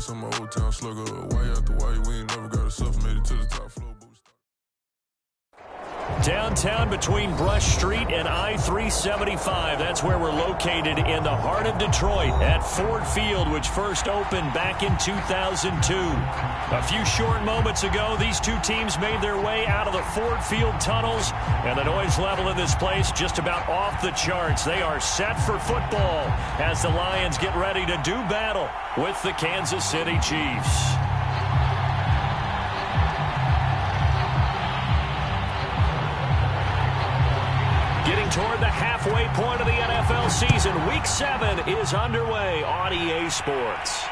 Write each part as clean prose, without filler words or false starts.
Ice on my old town slugger. Why after why we ain't never got ourselves made it to the top floor. Downtown between Brush Street and I-375. That's where we're located in the heart of Detroit at Ford Field, which first opened back in 2002. A few short moments ago, these two teams made their way out of the Ford Field tunnels, and the noise level in this place just about off the charts. They are set for football as the Lions get ready to do battle with the Kansas City Chiefs. Getting toward the halfway point of the NFL season, Week 7 is underway on EA Sports.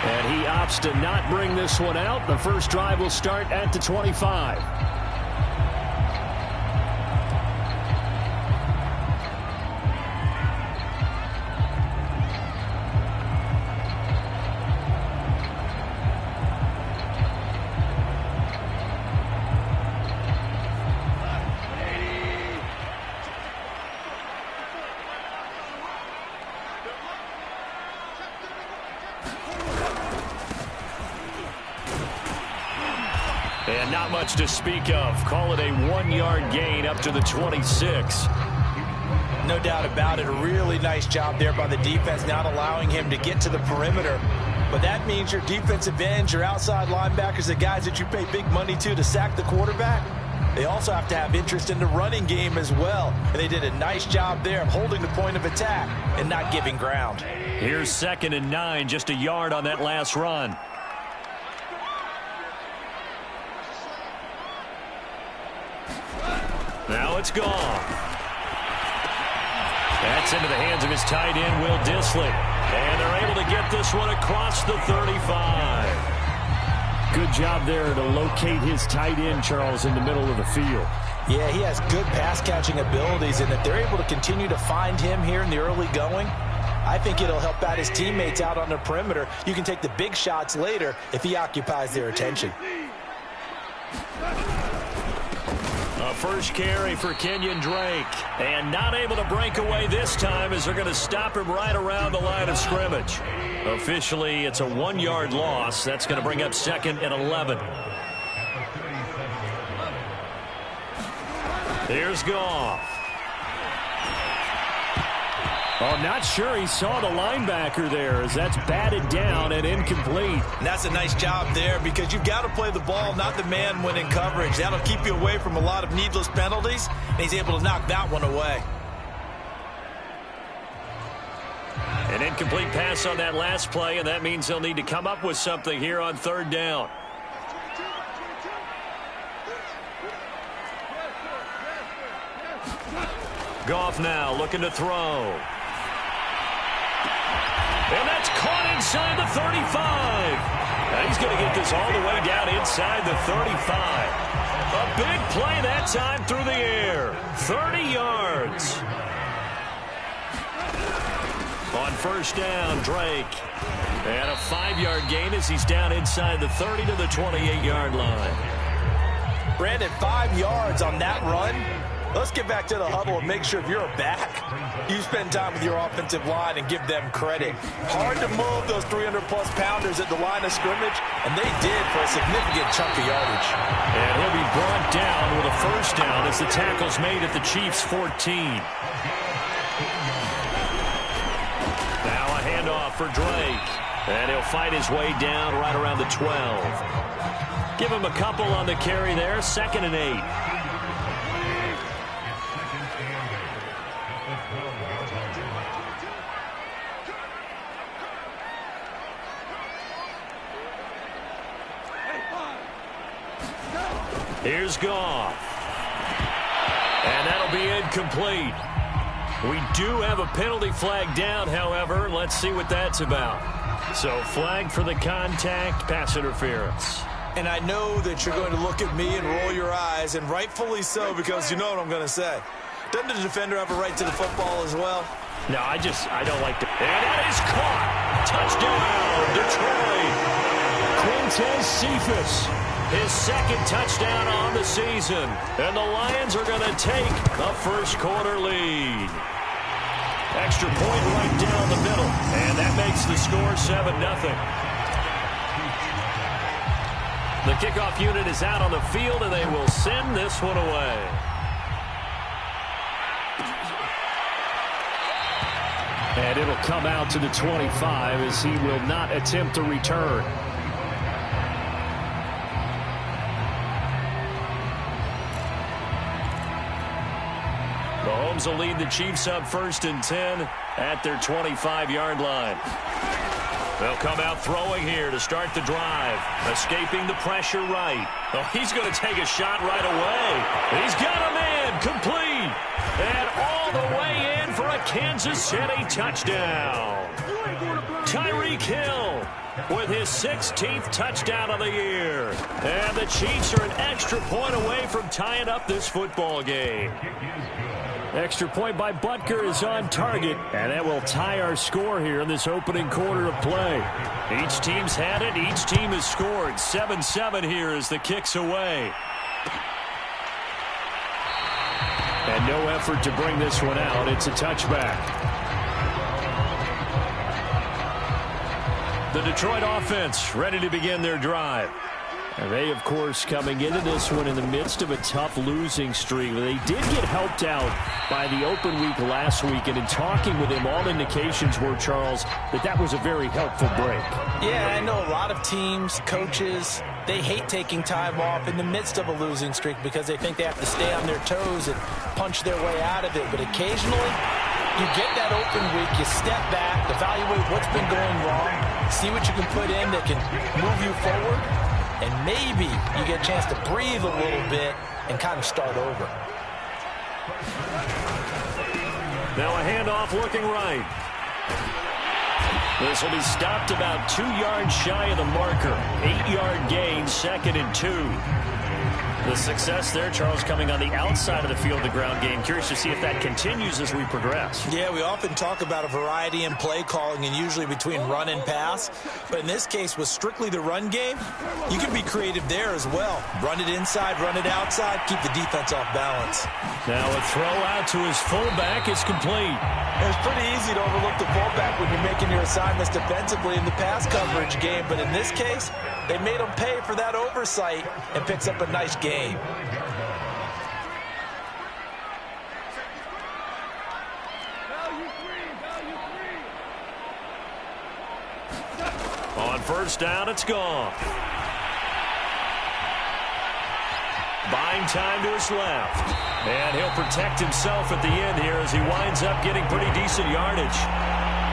And he opts to not bring this one out. The first drive will start at the 25. And not much to speak of. Call it a 1-yard gain up to the 26. No doubt about it. A really nice job there by the defense, not allowing him to get to the perimeter. But that means your defensive ends, your outside linebackers, the guys that you pay big money to sack the quarterback, they also have to have interest in the running game as well. And they did a nice job there of holding the point of attack and not giving ground. Here's 2nd and 9, just a yard on that last run. Now it's gone. That's into the hands of his tight end, Will Dissly. And they're able to get this one across the 35. Good job there to locate his tight end, Charles, in the middle of the field. Yeah, he has good pass-catching abilities, and if they're able to continue to find him here in the early going, I think it'll help out his teammates out on the perimeter. You can take the big shots later if he occupies their attention. A first carry for Kenyon Drake. And not able to break away this time as they're going to stop him right around the line of scrimmage. Officially, it's a 1-yard loss. That's going to bring up 2nd and 11. Here's Goff. Oh, not sure he saw the linebacker there as that's batted down and incomplete. And that's a nice job there because you've got to play the ball, not the man when in coverage. That'll keep you away from a lot of needless penalties, and he's able to knock that one away. An incomplete pass on that last play, and that means they'll need to come up with something here on 3rd down. Goff now looking to throw. And that's caught inside the 35. Now he's going to get this all the way down inside the 35. A big play that time through the air. 30 yards. On 1st down, Drake. And a 5-yard gain as he's down inside the 30 to the 28-yard line. Brandon, 5 yards on that run. Let's get back to the huddle and make sure if you're a back, you spend time with your offensive line and give them credit. Hard to move those 300-plus pounders at the line of scrimmage, and they did for a significant chunk of yardage. And he'll be brought down with a 1st down as the tackle's made at the Chiefs' 14. Now a handoff for Drake. And he'll fight his way down right around the 12. Give him a couple on the carry there. 2nd and 8. Here's Goff. And that'll be incomplete. We do have a penalty flag down, however. Let's see what that's about. So flag for the contact, pass interference. And I know that you're going to look at me and roll your eyes, and rightfully so, because you know what I'm going to say. Doesn't the defender have a right to the football as well? No, I don't like to. And that is caught. Touchdown, Detroit. Quintez Cephas. His 2nd touchdown on the season. And the Lions are going to take a first-quarter lead. Extra point right down the middle. And that makes the score 7-0. The kickoff unit is out on the field, and they will send this one away. And it'll come out to the 25 as he will not attempt to return. Mahomes will lead the Chiefs up 1st and 10 at their 25-yard line. They'll come out throwing here to start the drive. Escaping the pressure right. Oh, he's going to take a shot right away. He's got a man complete. And all the way in for a Kansas City touchdown. Tyreek Hill with his 16th touchdown of the year. And the Chiefs are an extra point away from tying up this football game. Extra point by Butker is on target, and that will tie our score here in this opening quarter of play. Each team's had it. Each team has scored. 7-7 here as the kick's away. And no effort to bring this one out. It's a touchback. The Detroit offense ready to begin their drive. And they, of course, coming into this one in the midst of a tough losing streak. They did get helped out by the open week last week. And in talking with him, all indications were, Charles, that was a very helpful break. Yeah, I know a lot of teams, coaches, they hate taking time off in the midst of a losing streak because they think they have to stay on their toes and punch their way out of it. But occasionally, you get that open week, you step back, evaluate what's been going wrong, see what you can put in that can move you forward. And maybe you get a chance to breathe a little bit and kind of start over. Now a handoff looking right. This will be stopped about 2 yards shy of the marker. 8-yard gain, 2nd and 2. The success there, Charles, coming on the outside of the field, the ground game. Curious to see if that continues as we progress. Yeah, we often talk about a variety in play calling and usually between run and pass. But in this case, with strictly the run game, you can be creative there as well. Run it inside, run it outside, keep the defense off balance. Now a throw out to his fullback is complete. It's pretty easy to overlook the fullback when you're making your assignments defensively in the pass coverage game. But in this case, they made him pay for that oversight and picks up a nice game. On 1st down, it's gone. Buying time to his left. And he'll protect himself at the end here as he winds up getting pretty decent yardage.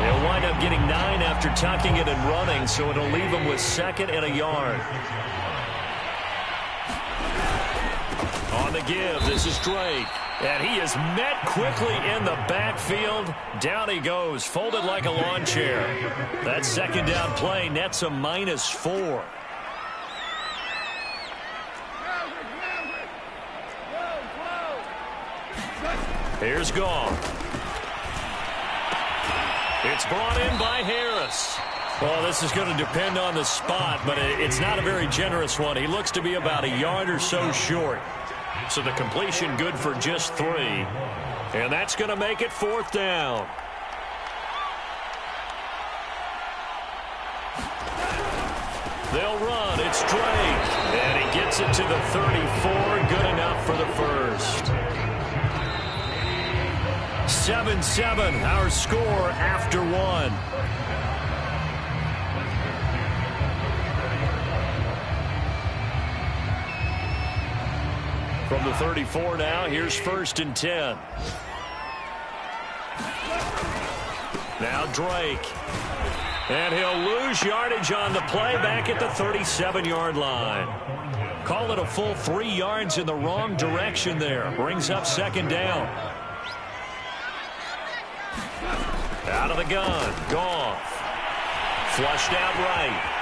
He'll wind up getting 9 after tucking it and running, so it'll leave him with 2nd and a yard. On the give, this is Drake. And he is met quickly in the backfield. Down he goes, folded like a lawn chair. That 2nd down play nets a -4. Here's Goff. It's brought in by Harris. Well, this is going to depend on the spot, but it's not a very generous one. He looks to be about a yard or so short. So the completion good for just 3. And that's going to make it 4th down. They'll run. It's Drake. And he gets it to the 34. Good enough for the first. 7-7, our score after 1. From the 34 now, here's 1st and 10. Now Drake. And he'll lose yardage on the play back at the 37-yard line. Call it a full 3 yards in the wrong direction there. Brings up 2nd down. Out of the gun. Goff. Flushed out right.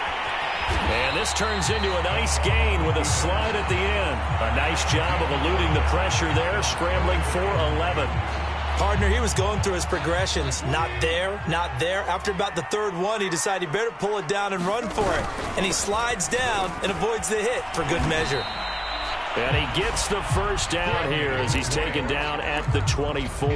And this turns into a nice gain with a slide at the end. A nice job of eluding the pressure there, scrambling for 11. Partner, he was going through his progressions. Not there, not there. After about the 3rd one, he decided he better pull it down and run for it. And he slides down and avoids the hit for good measure. And he gets the 1st down here as he's taken down at the 24.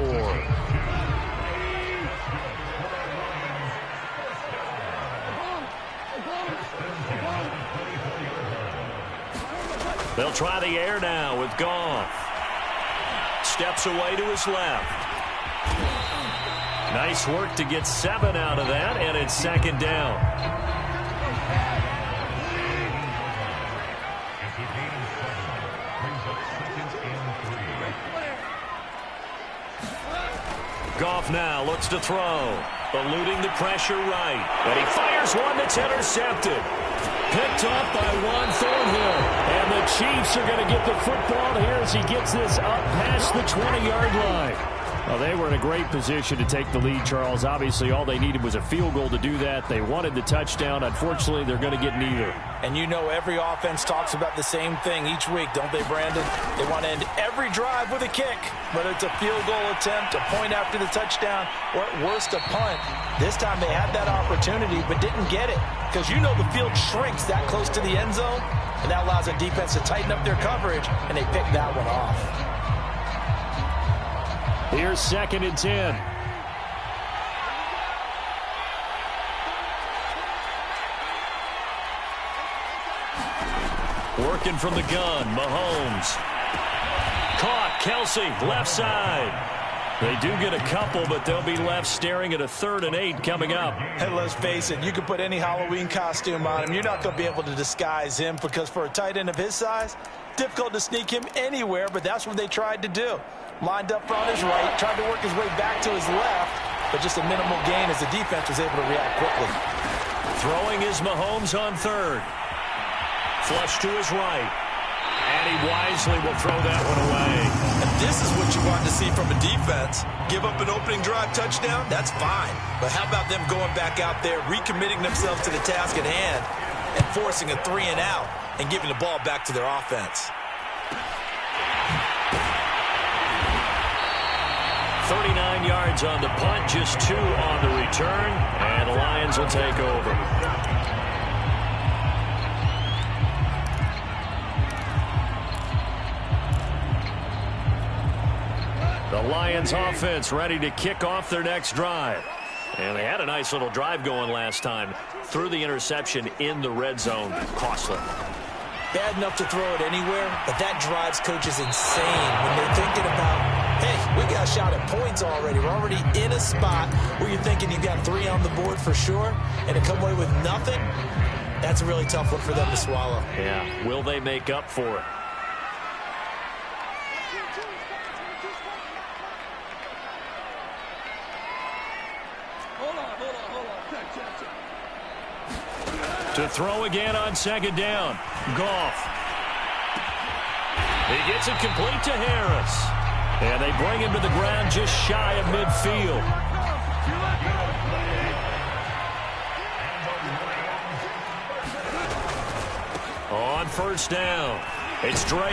They'll try the air now with Goff. Steps away to his left. Nice work to get 7 out of that, and it's second down. Goff now looks to throw. Eluding the pressure right. And he fires one that's intercepted. Picked off by Juan Thornhill. And the Chiefs are going to get the football here as he gets this up past the 20-yard line. Well, they were in a great position to take the lead, Charles. Obviously, all they needed was a field goal to do that. They wanted the touchdown. Unfortunately, they're going to get neither. And you know every offense talks about the same thing each week, don't they, Brandon? They want to end every drive with a kick, whether it's a field goal attempt, a point after the touchdown, or at worst a punt. This time they had that opportunity but didn't get it because you know the field shrinks that close to the end zone, and that allows the defense to tighten up their coverage, and they picked that one off. Here's 2nd and 10. Working from the gun, Mahomes. Caught, Kelsey, left side. They do get a couple, but they'll be left staring at a 3rd and 8 coming up. And let's face it, you can put any Halloween costume on him. You're not going to be able to disguise him because for a tight end of his size, difficult to sneak him anywhere, but that's what they tried to do. Lined up on his right, tried to work his way back to his left, but just a minimal gain as the defense was able to react quickly. Throwing is Mahomes on 3rd. Flush to his right. And he wisely will throw that one away. And this is what you want to see from a defense. Give up an opening drive touchdown, that's fine. But how about them going back out there, recommitting themselves to the task at hand, and forcing a 3 and out, and giving the ball back to their offense. 39 yards on the punt, just 2 on the return, and the Lions will take over. The Lions offense ready to kick off their next drive. And they had a nice little drive going last time. Threw the interception in the red zone. Costly. Bad enough to throw it anywhere, but that drives coaches insane when they're thinking about, hey, we got a shot at points already. We're already in a spot where you're thinking you've got 3 on the board for sure, and to come away with nothing, that's a really tough one for them to swallow. Yeah, will they make up for it? To throw again on 2nd down. Goff. He gets it complete to Harris. And they bring him to the ground just shy of midfield. On 1st down, it's Drake.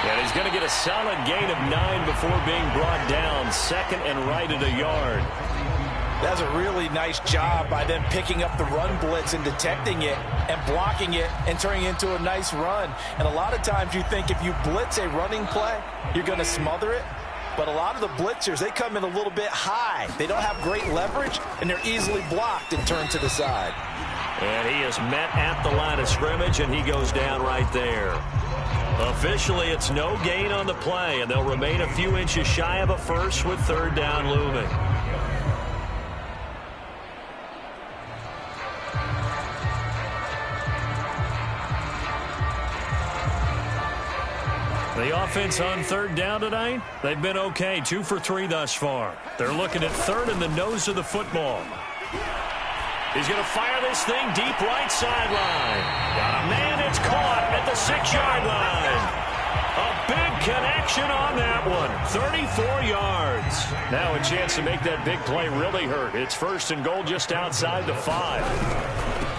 And he's going to get a solid gain of 9 before being brought down. 2nd and right at a yard. That's a really nice job by them picking up the run blitz and detecting it and blocking it and turning it into a nice run. And a lot of times you think if you blitz a running play, you're going to smother it. But a lot of the blitzers, they come in a little bit high. They don't have great leverage, and they're easily blocked and turned to the side. And he is met at the line of scrimmage, and he goes down right there. Officially, it's no gain on the play, and they'll remain a few inches shy of a first with 3rd down looming. The offense on 3rd down tonight, they've been okay. 2 for 3 thus far. They're looking at 3rd in the nose of the football. He's going to fire this thing deep right sideline. Got a man, it's caught at the 6-yard line. A big connection on that one. 34 yards. Now a chance to make that big play really hurt. It's 1st and goal just outside the 5.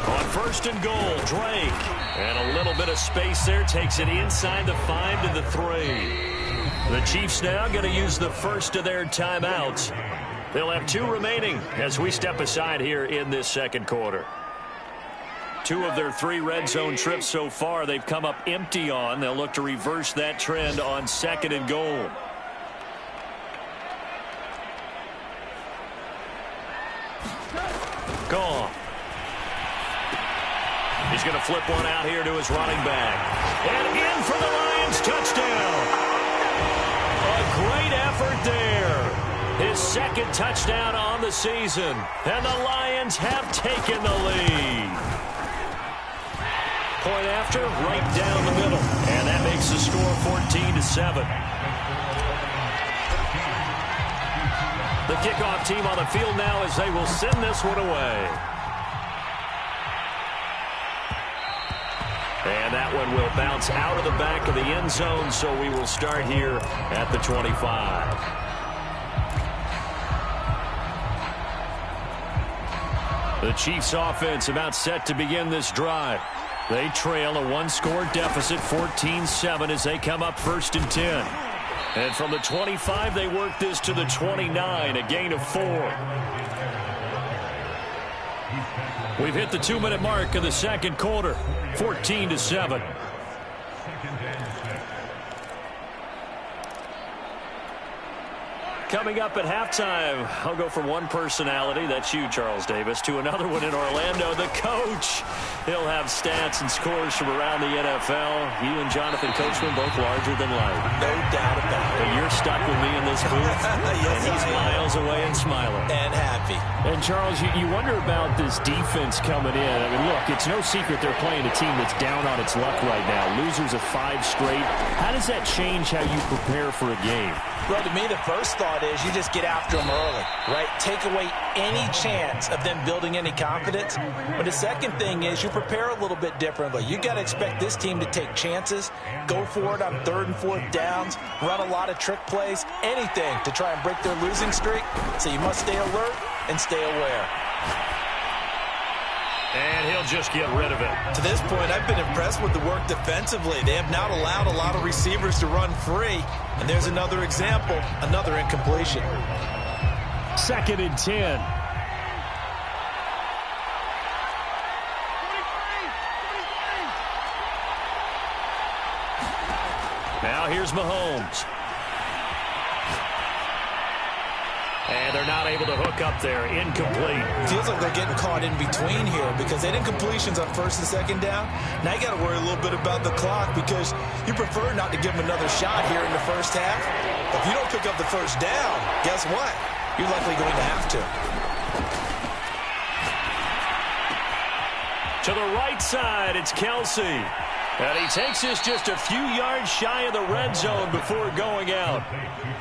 On 1st and goal, Drake. And a little bit of space there. Takes it inside the 5 to the 3. The Chiefs now going to use the first of their timeouts. They'll have 2 remaining as we step aside here in this 2nd quarter. 2 of their 3 red zone trips so far they've come up empty on. They'll look to reverse that trend on 2nd and goal. Gone. He's going to flip one out here to his running back. And in for the Lions touchdown. A great effort there. His second touchdown on the season. And the Lions have taken the lead. Point after, right down the middle. And that makes the score 14-7. The kickoff team on the field now as they will send this one away. And that one will bounce out of the back of the end zone, so we will start here at the 25. The Chiefs offense about set to begin this drive. They trail a one-score deficit, 14-7, as they come up 1st and 10. And from the 25, they work this to the 29, a gain of 4. We've hit the 2-minute mark of the second quarter, 14-7. Coming up at halftime, I'll go from one personality, that's you, Charles Davis, to another one in Orlando, the coach. He'll have stats and scores from around the NFL. You and Jonathan Coachman both larger than life. No doubt about it. But you're stuck with me in this booth. Yes, and he's miles away and smiling. And happy. And, Charles, you wonder about this defense coming in. I mean, look, it's no secret they're playing a team that's down on its luck right now. Losers of 5 straight. How does that change how you prepare for a game? Well, to me, the first thought is you just get after them early, right? Take away any chance of them building any confidence. But the second thing is you prepare a little bit differently. You got to expect this team to take chances, go for it on 3rd and 4th downs, run a lot of trick plays, anything to try and break their losing streak. So you must stay alert and stay aware. And he'll just get rid of it. To this point, I've been impressed with the work defensively. They have not allowed a lot of receivers to run free. And there's another example, another incompletion. 2nd and 10. Now here's Mahomes. And they're not able to hook up there. Incomplete. Feels like they're getting caught in between here because they did incompletions on 1st and 2nd down. Now you got to worry a little bit about the clock because you prefer not to give them another shot here in the first half. If you don't pick up the first down, guess what? You're likely going to have to. To the right side, it's Kelsey. And he takes this just a few yards shy of the red zone before going out.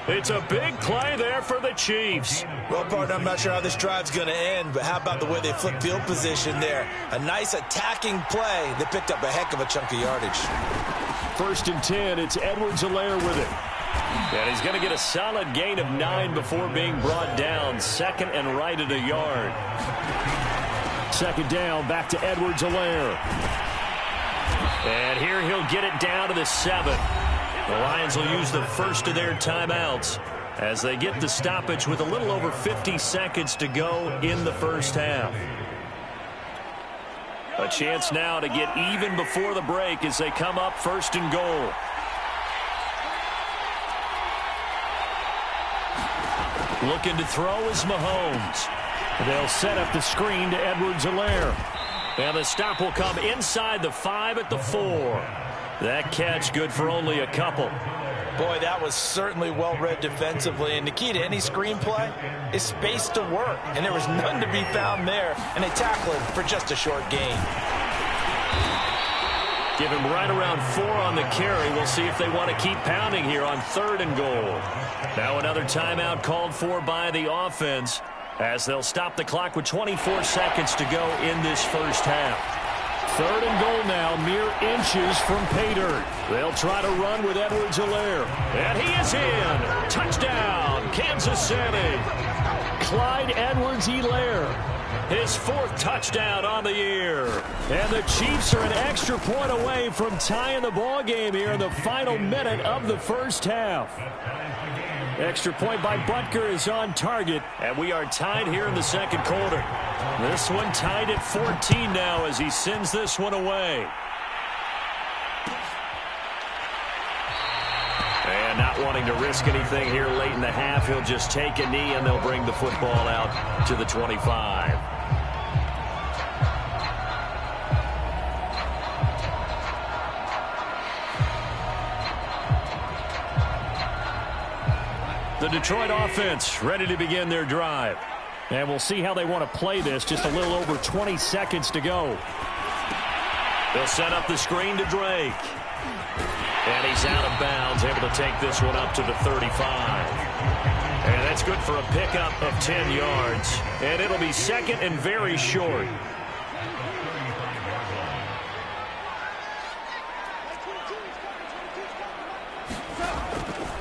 It's a big play there for the Chiefs. Well, partner, I'm not sure how this drive's going to end, but how about the way they flip field position there? A nice attacking play. They picked up a heck of a chunk of yardage. 1st and 10, it's Edwards-Helaire with it. And he's going to get a solid gain of 9 before being brought down. 2nd and right at a yard. 2nd down, back to Edwards-Helaire. And here he'll get it down to the 7. The Lions will use the first of their timeouts as they get the stoppage with a little over 50 seconds to go in the first half. A chance now to get even before the break as they come up 1st and goal. Looking to throw is Mahomes. They'll set up the screen to Edwards-Helaire. And the stop will come inside the 5 at the 4. That catch good for only a couple. Boy, that was certainly well-read defensively. And the key to any screenplay is space to work. And there was none to be found there. And they tackle him for just a short gain. Give him right around 4 on the carry. We'll see if they want to keep pounding here on 3rd and goal. Now another timeout called for by the offense, as they'll stop the clock with 24 seconds to go in this first half. 3rd and goal now, mere inches from pay dirt. They'll try to run with Edwards-Helaire. And he is in. Touchdown, Kansas City. Clyde Edwards-Helaire. His 4th touchdown on the year. And the Chiefs are an extra point away from tying the ball game here in the final minute of the first half. Extra point by Butker is on target. And we are tied here in the second quarter. This one tied at 14 now as he sends this one away. And not wanting to risk anything here late in the half, he'll just take a knee and they'll bring the football out to the 25. Detroit offense ready to begin their drive. And we'll see how they want to play this. Just a little over 20 seconds to go. They'll set up the screen to Drake. And he's out of bounds, able to take this one up to the 35. And that's good for a pickup of 10 yards. And it'll be second and very short.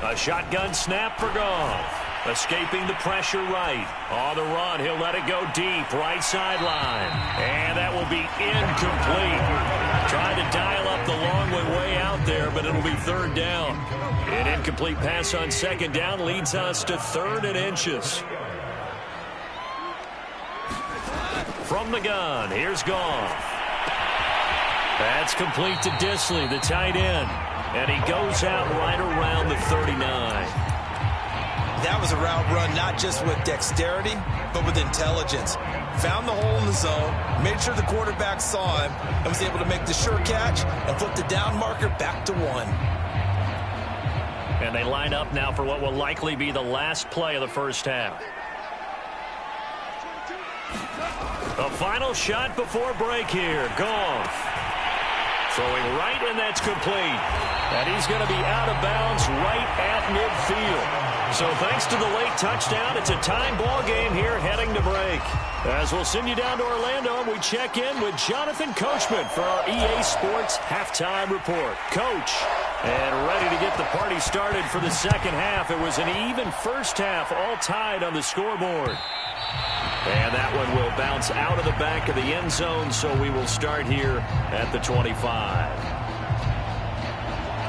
A shotgun snap for Goff. Escaping the pressure right. On the run, he'll let it go deep, right sideline. And that will be incomplete. Trying to dial up the long way out there, but it'll be third down. An incomplete pass on second down leads us to 3rd and inches. From the gun, here's Goff. That's complete to Disley, the tight end. And he goes out right around the 39. That was a route run not just with dexterity, but with intelligence. Found the hole in the zone, made sure the quarterback saw him, and was able to make the sure catch and flip the down marker back to 1. And they line up now for what will likely be the last play of the first half. A final shot before break here. Goff. Throwing right, and that's complete. And he's going to be out of bounds right at midfield. So thanks to the late touchdown, it's a time ball game here heading to break. As we'll send you down to Orlando, we check in with Jonathan Coachman for our EA Sports Halftime Report. Coach, and ready to get the party started for the second half. It was an even first half, all tied on the scoreboard. And that one will bounce out of the back of the end zone, so we will start here at the 25.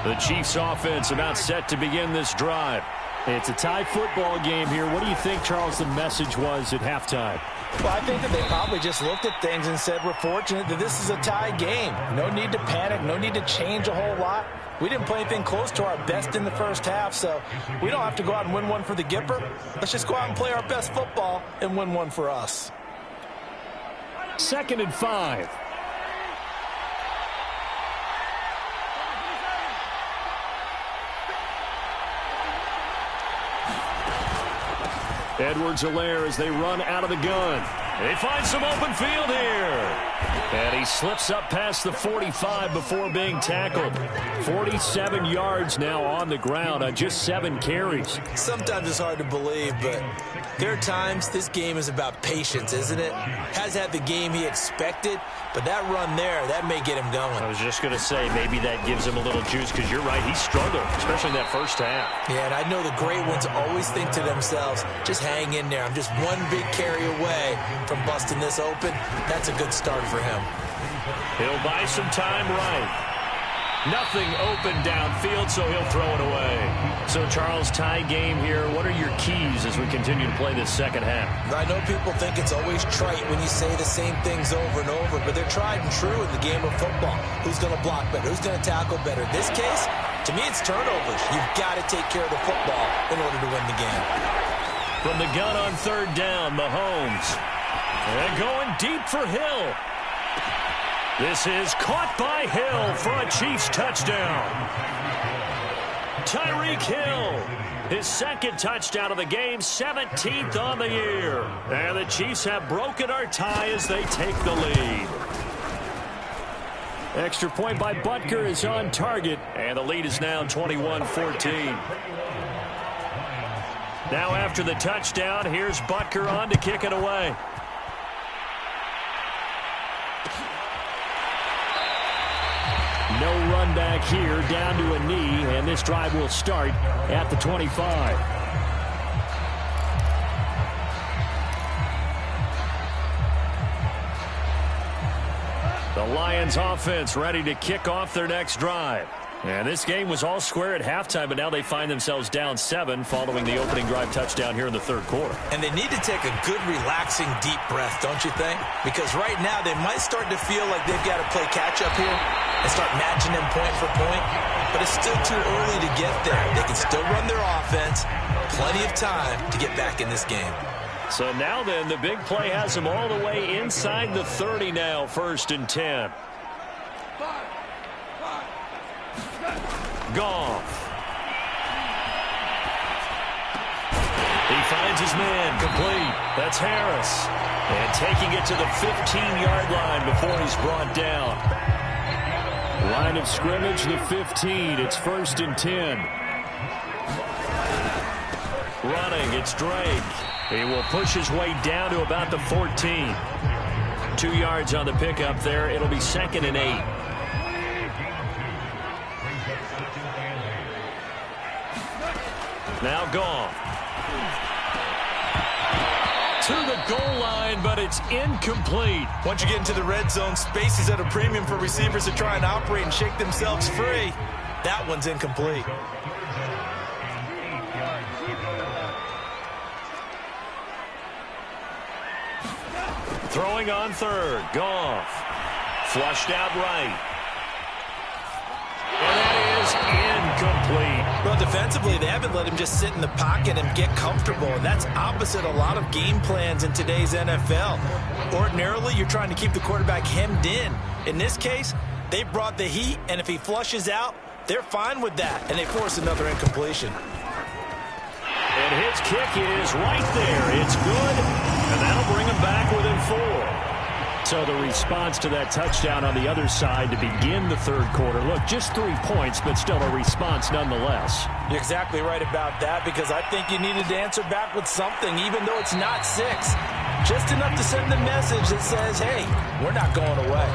The Chiefs offense about set to begin this drive. It's a tie football game here. What do you think, Charles, the message was at halftime? Well, I think that they probably just looked at things and said, we're fortunate that this is a tie game. No need to panic, no need to change a whole lot. We didn't play anything close to our best in the first half, so we don't have to go out and win one for the Gipper. Let's just go out and play our best football and win one for us. 2nd and 5. Edwards-Helaire as they run out of the gun. They find some open field here. And he slips up past the 45 before being tackled. 47 yards now on the ground on just 7 carries. Sometimes it's hard to believe, but there are times this game is about patience, isn't it? Has had the game he expected, but that run there, that may get him going. I was just going to say, maybe that gives him a little juice, because you're right, he struggled, especially in that first half. Yeah, and I know the great ones always think to themselves, just hang in there. I'm just one big carry away from busting this open. That's a good start for him. He'll buy some time right. Nothing open downfield, so he'll throw it away. So, Charles, tie game here. What are your keys as we continue to play this second half? I know people think it's always trite when you say the same things over and over, but they're tried and true in the game of football. Who's going to block better? Who's going to tackle better? In this case, to me, it's turnovers. You've got to take care of the football in order to win the game. From the gun on 3rd down, Mahomes. And going deep for Hill. This is caught by Hill for a Chiefs touchdown. Tyreek Hill, his 2nd touchdown of the game, 17th on the year. And the Chiefs have broken our tie as they take the lead. Extra point by Butker is on target. And the lead is now 21-14. Now after the touchdown, here's Butker on to kick it away. No run back here, down to a knee, and this drive will start at the 25. The Lions offense ready to kick off their next drive. And this game was all square at halftime, but now they find themselves down 7 following the opening drive touchdown here in the 3rd quarter. And they need to take a good, relaxing, deep breath, don't you think? Because right now they might start to feel like they've got to play catch-up here and start matching them point for point. But it's still too early to get there. They can still run their offense. Plenty of time to get back in this game. So now then, the big play has them all the way inside the 30 now, 1st and 10. Goff. finds his man, complete. That's Harris. And taking it to the 15-yard line before he's brought down. Line of scrimmage, the 15. It's 1st and 10. Running, it's Drake. He will push his way down to about the 14. 2 yards on the pickup there. It'll be 2nd and 8. Now Goff. To the goal line, but it's incomplete. Once you get into the red zone, space is at a premium for receivers to try and operate and shake themselves free. That one's incomplete. Throwing on 3rd. Goff. Flushed out right. And that is incomplete. Well, defensively, they haven't let him just sit in the pocket and get comfortable, and that's opposite a lot of game plans in today's NFL. Ordinarily, you're trying to keep the quarterback hemmed in. In this case, they brought the heat, and if he flushes out, they're fine with that, and they force another incompletion. And his kick is right there. It's good, and that'll bring him back within 4. So the response to that touchdown on the other side to begin the 3rd quarter. Look, just 3 points, but still a response nonetheless. You're exactly right about that, because I think you needed to answer back with something, even though it's not 6. Just enough to send the message that says, hey, we're not going away.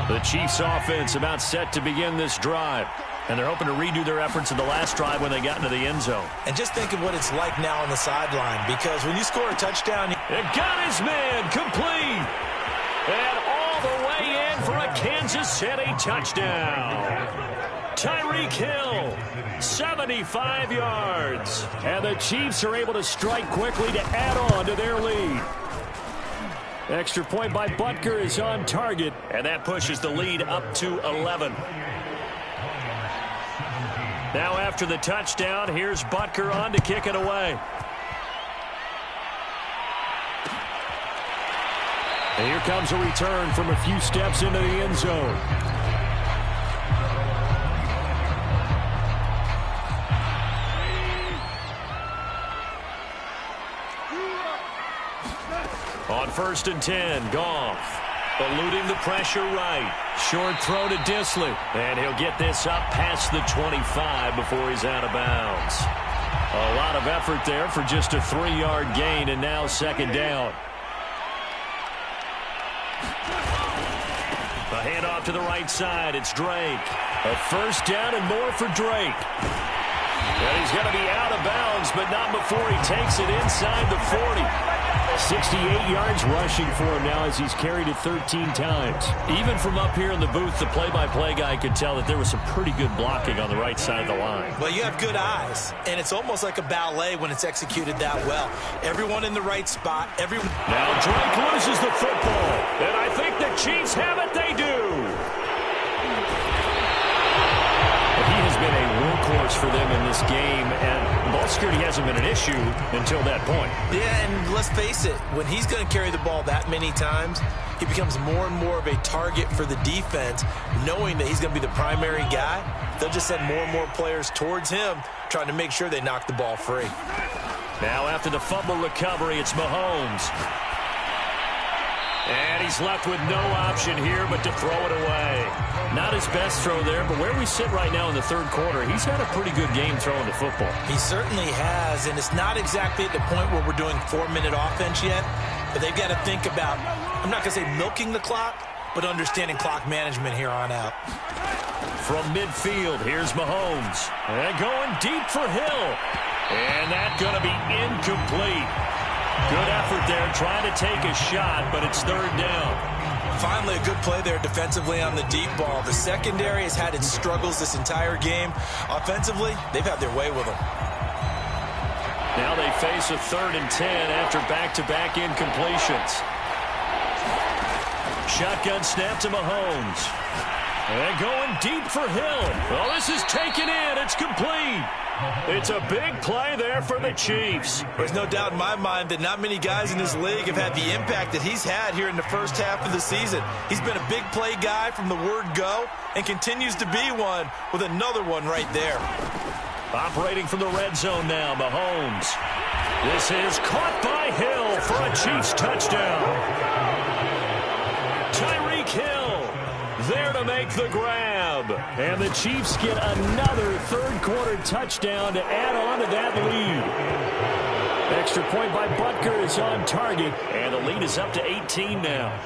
The Chiefs offense about set to begin this drive. And they're hoping to redo their efforts in the last drive when they got into the end zone. And just think of what it's like now on the sideline, because when you score a touchdown... It got his man complete. And all the way in for a Kansas City touchdown. Tyreek Hill, 75 yards. And the Chiefs are able to strike quickly to add on to their lead. Extra point by Butker is on target. And that pushes the lead up to 11. Now after the touchdown, here's Butker on to kick it away. And here comes a return from a few steps into the end zone. On 1st and 10, Goff. Eluding the pressure right. Short throw to Disley. And he'll get this up past the 25 before he's out of bounds. A lot of effort there for just a 3-yard gain, and now 2nd down. A handoff to the right side. It's Drake. A 1st down and more for Drake. And he's going to be out of bounds, but not before he takes it inside the 40. 68 yards rushing for him now as he's carried it 13 times. Even from up here in the booth, the play-by-play guy could tell that there was some pretty good blocking on the right side of the line. Well, you have good eyes, and it's almost like a ballet when it's executed that well. Everyone in the right spot. Now Drake loses the football, and I think the Chiefs have it. They do. He has been a workhorse for them in this game, and ball security hasn't been an issue until that point. Yeah, and let's face it, when he's going to carry the ball that many times, he becomes more and more of a target for the defense, knowing that he's going to be the primary guy. They'll just send more and more players towards him, trying to make sure they knock the ball free. Now after the fumble recovery, it's Mahomes. And he's left with no option here but to throw it away. Not his best throw there, but where we sit right now in the 3rd quarter, he's had a pretty good game throwing the football. He certainly has, and it's not exactly at the point where we're doing 4-minute offense yet, but they've got to think about, I'm not going to say milking the clock, but understanding clock management here on out. From midfield, here's Mahomes. And going deep for Hill. And that's going to be incomplete. Good effort there, trying to take a shot, but it's 3rd down. Finally, a good play there defensively on the deep ball. The secondary has had its struggles this entire game. Offensively, they've had their way with them. Now they face a 3rd and 10 after back-to-back incompletions. Shotgun snap to Mahomes. And going deep for Hill. Well, this is taken in. It's complete. It's a big play there for the Chiefs. There's no doubt in my mind that not many guys in this league have had the impact that he's had here in the first half of the season. He's been a big play guy from the word go and continues to be one with another one right there. Operating from the red zone now, Mahomes. This is caught by Hill for a Chiefs touchdown. Tyreek Hill there to make the grab. And the Chiefs get another third-quarter touchdown to add on to that lead. Extra point by Butker is on target, and the lead is up to 18 now.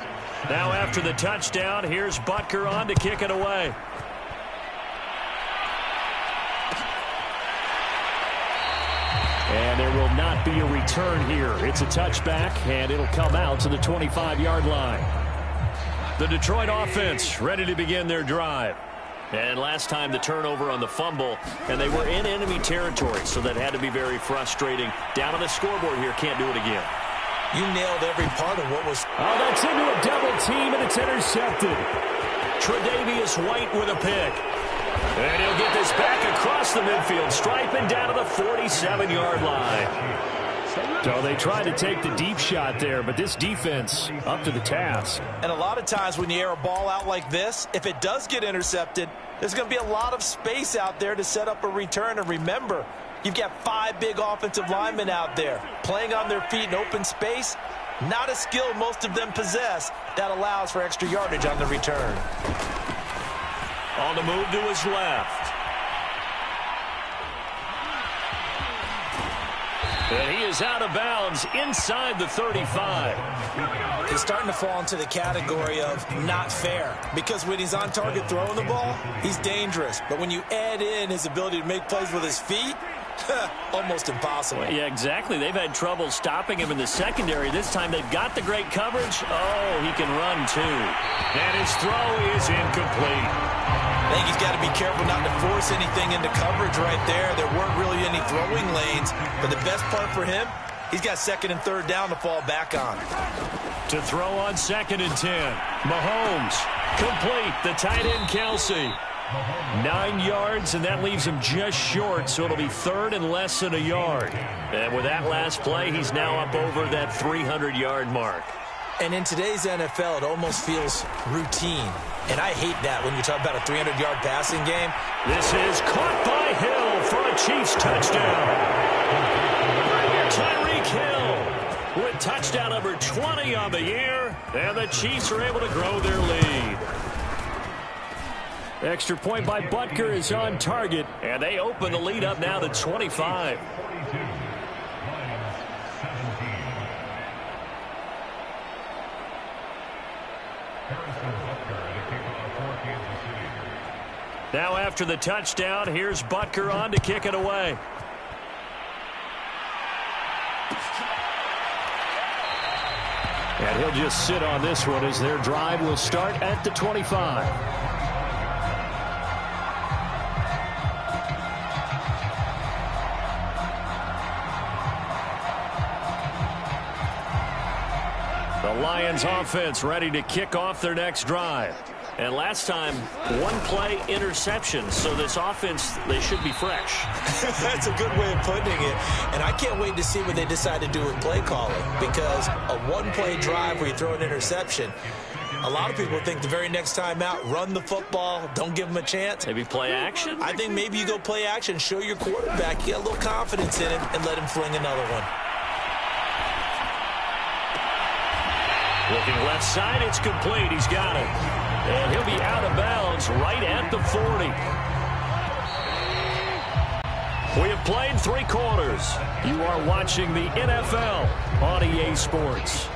Now after the touchdown, here's Butker on to kick it away. And there will not be a return here. It's a touchback, and it'll come out to the 25-yard line. The Detroit offense ready to begin their drive. And last time the turnover on the fumble, and they were in enemy territory, so that had to be very frustrating. Down on the scoreboard here, can't do it again. You nailed every part of what was... Oh, that's into a double team, and it's intercepted. Tre'Davious White with a pick. And he'll get this back across the midfield stripe and down to the 47-yard line. So they tried to take the deep shot there, but this defense up to the task. And a lot of times when you air a ball out like this, if it does get intercepted, there's going to be a lot of space out there to set up a return. And remember, you've got 5 big offensive linemen out there playing on their feet in open space. Not a skill most of them possess that allows for extra yardage on the return. On the move to his left. And he is out of bounds inside the 35. He's starting to fall into the category of not fair, because when he's on target throwing the ball, he's dangerous. But when you add in his ability to make plays with his feet, almost impossible. Yeah, exactly. They've had trouble stopping him in the secondary. This time they've got the great coverage. Oh, he can run too. And his throw is incomplete. I think he's got to be careful not to force anything into coverage right there. There weren't really any throwing lanes. But the best part for him, he's got second and third down to fall back on. To throw on 2nd and 10. Mahomes, complete. The tight end, Kelsey. 9 yards, and that leaves him just short, so it'll be 3rd and less than a yard. And with that last play, he's now up over that 300-yard mark. And in today's NFL, it almost feels routine. And I hate that when you talk about a 300-yard passing game. This is caught by Hill for a Chiefs touchdown. Tyreek Hill with touchdown number 20 on the year. And the Chiefs are able to grow their lead. Extra point by Butker is on target. And they open the lead up now to 25. Now after the touchdown, here's Butker on to kick it away. And he'll just sit on this one as their drive will start at the 25. The Lions offense ready to kick off their next drive. And last time, 1-play interception. So this offense, they should be fresh. That's a good way of putting it. And I can't wait to see what they decide to do with play calling. Because a 1-play drive where you throw an interception, a lot of people think the very next time out, run the football, don't give them a chance. Maybe play action? I think maybe you go play action, show your quarterback, get a little confidence in him, and let him fling another one. Looking left side, it's complete. He's got it. And he'll be out of bounds right at the 40. We have played 3 quarters. You are watching the NFL on EA Sports.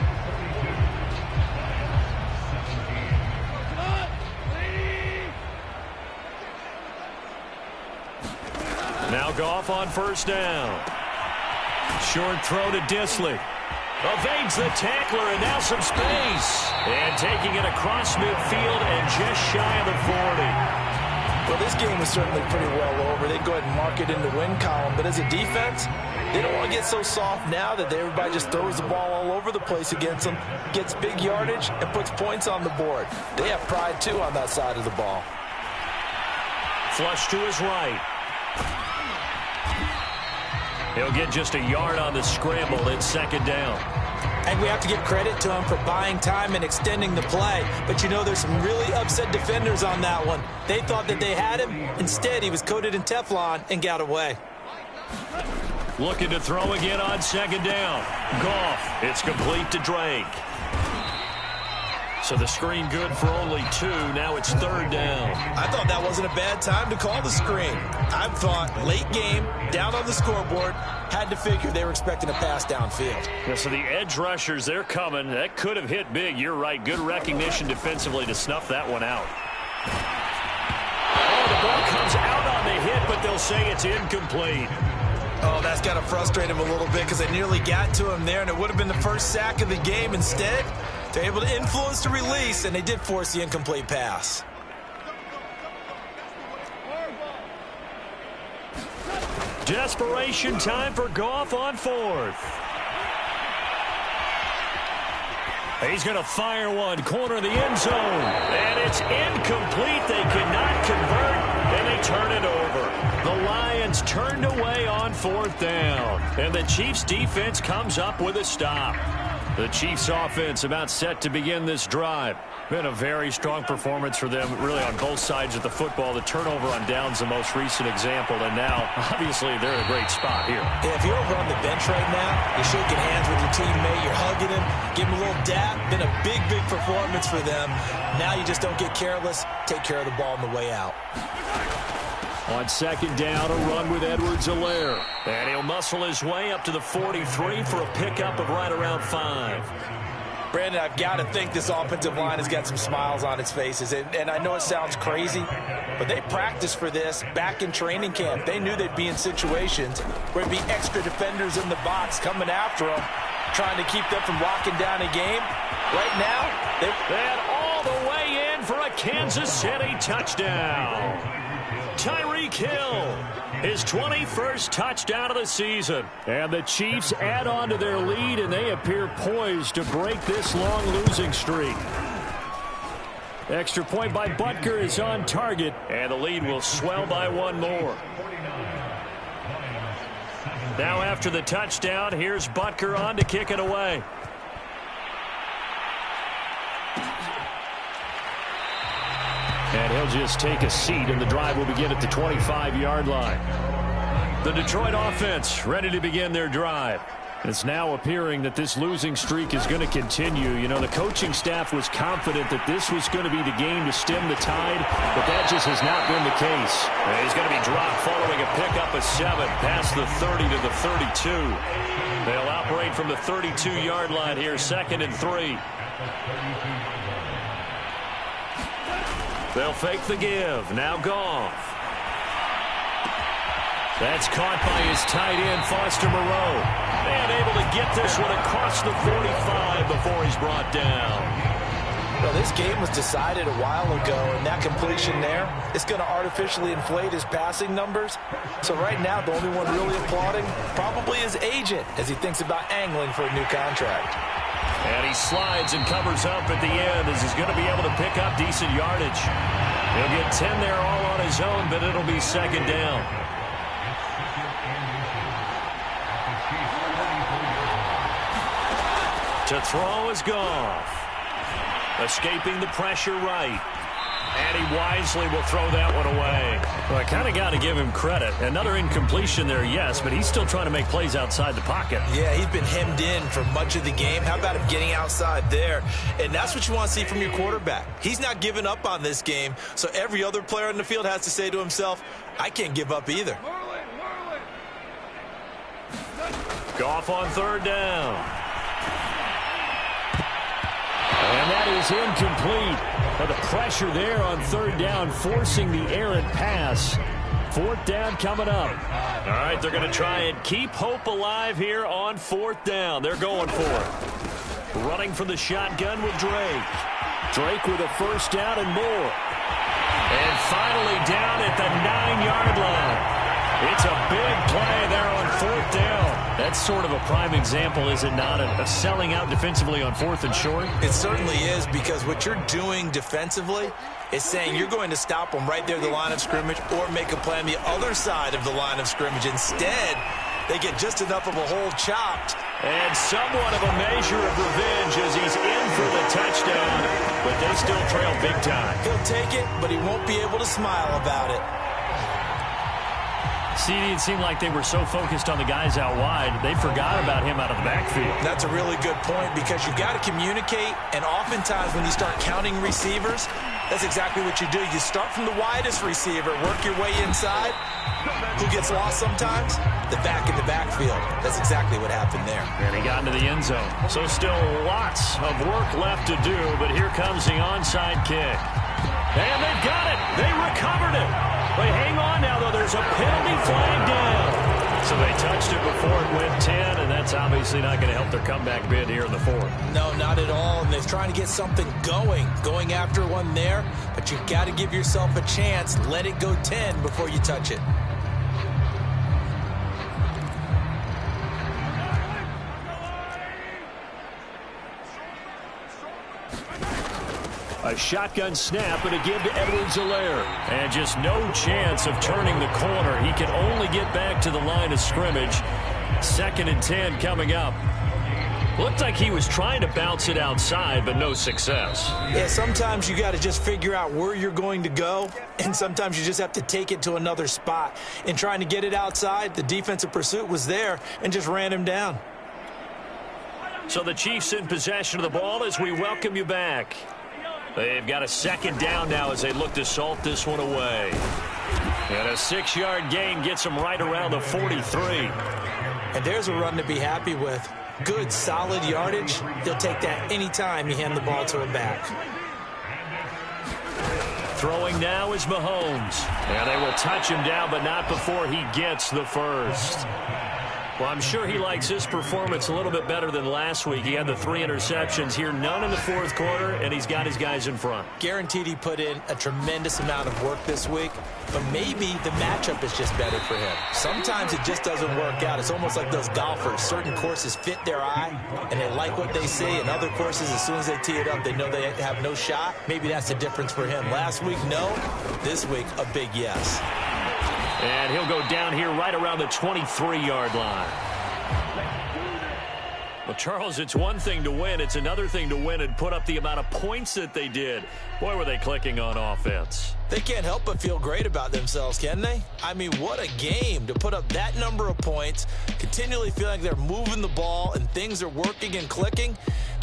Now Goff on 1st down. Short throw to Disley. Evades the tackler, and now some space. And taking it across midfield and just shy of the 40. Well, this game was certainly pretty well over. They'd go ahead and mark it in the win column. But as a defense, they don't want to get so soft now that everybody just throws the ball all over the place against them, gets big yardage, and puts points on the board. They have pride, too, on that side of the ball. Flush to his right. He'll get just a yard on the scramble. It's 2nd down. And we have to give credit to him for buying time and extending the play. But you know, there's some really upset defenders on that one. They thought that they had him. Instead, he was coated in Teflon and got away. Looking to throw again on second down. Goff. It's complete to Drake. So the screen good for only 2. Now it's third down. I thought that wasn't a bad time to call the screen. I thought late game, down on the scoreboard, had to figure they were expecting a pass downfield. Yeah, so the edge rushers, they're coming. That could have hit big. You're right. Good recognition defensively to snuff that one out. Oh, the ball comes out on the hit, but they'll say it's incomplete. Oh, that's got to frustrate him a little bit because they nearly got to him there, and it would have been the first sack of the game. Instead, they're able to influence the release, and they did force the incomplete pass. Desperation time for Goff on fourth. He's going to fire one, corner of the end zone. And it's incomplete. They could not convert, and they turn it over. The Lions turned away on fourth down. And the Chiefs' defense comes up with a stop. The Chiefs' offense about set to begin this drive. Been a very strong performance for them, really, on both sides of the football. The turnover on downs, the most recent example, and now, obviously, they're in a great spot here. Yeah, if you're over on the bench right now, you're shaking hands with your teammate, you're hugging him, give him a little dap. Been a big, big performance for them. Now you just don't get careless. Take care of the ball on the way out. On second down, a run with Edwards-Helaire. And he'll muscle his way up to the 43 for a pickup of right around 5. Brandon, I've got to think this offensive line has got some smiles on its faces. And I know it sounds crazy, but they practiced for this back in training camp. They knew they'd be in situations where there'd be extra defenders in the box coming after them, trying to keep them from locking down a game. Right now, they're all the way in for a Kansas City touchdown. Tyreek Hill, his 21st touchdown of the season. And the Chiefs add on to their lead, and they appear poised to break this long losing streak. Extra point by Butker is on target, and the lead will swell by one more. Now after the touchdown, here's Butker on to kick it away. And he'll just take a seat, and the drive will begin at the 25-yard line. The Detroit offense ready to begin their drive. It's now appearing that this losing streak is going to continue. You know, the coaching staff was confident that this was going to be the game to stem the tide, but that just has not been the case. And he's going to be dropped following a pickup of 7 past the 30 to the 32. They'll operate from the 32-yard line here, 2nd and 3. They'll fake the give. Now Goff. That's caught by his tight end, Foster Moreau. And able to get this one across the 45 before he's brought down. Well, this game was decided a while ago, and that completion there is going to artificially inflate his passing numbers. So right now, the only one really applauding probably his agent as he thinks about angling for a new contract. And he slides and covers up at the end as he's going to be able to pick up decent yardage. He'll get 10 there all on his own, but it'll be second down. To throw is Goff. Escaping the pressure right. And he wisely will throw that one away. Well, I kind of got to give him credit. Another incompletion there, yes, but he's still trying to make plays outside the pocket. Yeah, he's been hemmed in for much of the game. How about him getting outside there? And that's what you want to see from your quarterback. He's not giving up on this game, so every other player in the field has to say to himself, I can't give up either. Goff on third down. And that is incomplete. But the pressure there on third down, forcing the errant pass. Fourth down coming up. All right, they're going to try and keep hope alive here on fourth down. They're going for it. Running from the shotgun with Drake. Drake with a first down and more. And finally down at the 9-yard line. It's a big play there on fourth down. That's sort of a prime example, is it not, of selling out defensively on fourth and short? It certainly is, because what you're doing defensively is saying you're going to stop them right there at the line of scrimmage or make a play on the other side of the line of scrimmage. Instead, they get just enough of a hole chopped, And somewhat of a measure of revenge as he's in for the touchdown, but they still trail big time. He'll take it, but he won't be able to smile about it. CD, it seemed like they were so focused on the guys out wide, they forgot about him out of the backfield. That's a really good point because you've got to communicate, and oftentimes when you start counting receivers, that's exactly what you do. You start from the widest receiver, work your way inside. Who gets lost sometimes? The back in the backfield. That's exactly what happened there. And he got into the end zone. So still lots of work left to do, but here comes the onside kick. And they've got it. They recovered it. But hang on now, though. There's a penalty flag down. So they touched it before it went 10, and that's obviously not going to help their comeback bid here in the fourth. No, not at all. And they're trying to get something going after one there. But you've got to give yourself a chance. Let it go 10 before you touch it. A shotgun snap and a give to Edwards-Helaire. And just no chance of turning the corner. He can only get back to the line of scrimmage. 2nd and 10 coming up. Looked like he was trying to bounce it outside, but no success. Yeah, sometimes you got to just figure out where you're going to go, and sometimes you just have to take it to another spot. In trying to get it outside, the defensive pursuit was there and just ran him down. So the Chiefs in possession of the ball as we welcome you back. They've got a 2nd down now as they look to salt this one away. And a 6-yard gain gets them right around the 43. And there's a run to be happy with. Good, solid yardage. They'll take that anytime you hand the ball to him back. Throwing now is Mahomes. And they will touch him down, but not before he gets the first. Well, I'm sure he likes his performance a little bit better than last week. He had the 3 interceptions here, none in the 4th quarter, and he's got his guys in front. Guaranteed he put in a tremendous amount of work this week, but maybe the matchup is just better for him. Sometimes it just doesn't work out. It's almost like those golfers. Certain courses fit their eye, and they like what they see, and other courses, as soon as they tee it up, they know they have no shot. Maybe that's the difference for him. Last week, no. This week, a big yes. And he'll go down here right around the 23-yard line. Well, Charles, it's one thing to win. It's another thing to win and put up the amount of points that they did. Boy, were they clicking on offense. They can't help but feel great about themselves, can they? I mean, what a game to put up that number of points, continually feel like they're moving the ball and things are working and clicking.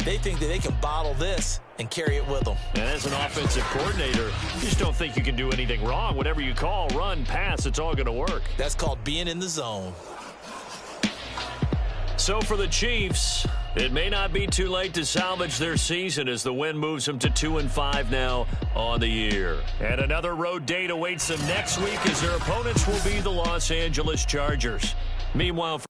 They think that they can bottle this and carry it with them. And as an offensive coordinator, you just don't think you can do anything wrong. Whatever you call, run, pass, it's all going to work. That's called being in the zone. So for the Chiefs, it may not be too late to salvage their season as the win moves them to 2-5 now on the year. And another road date awaits them next week as their opponents will be the Los Angeles Chargers. Meanwhile,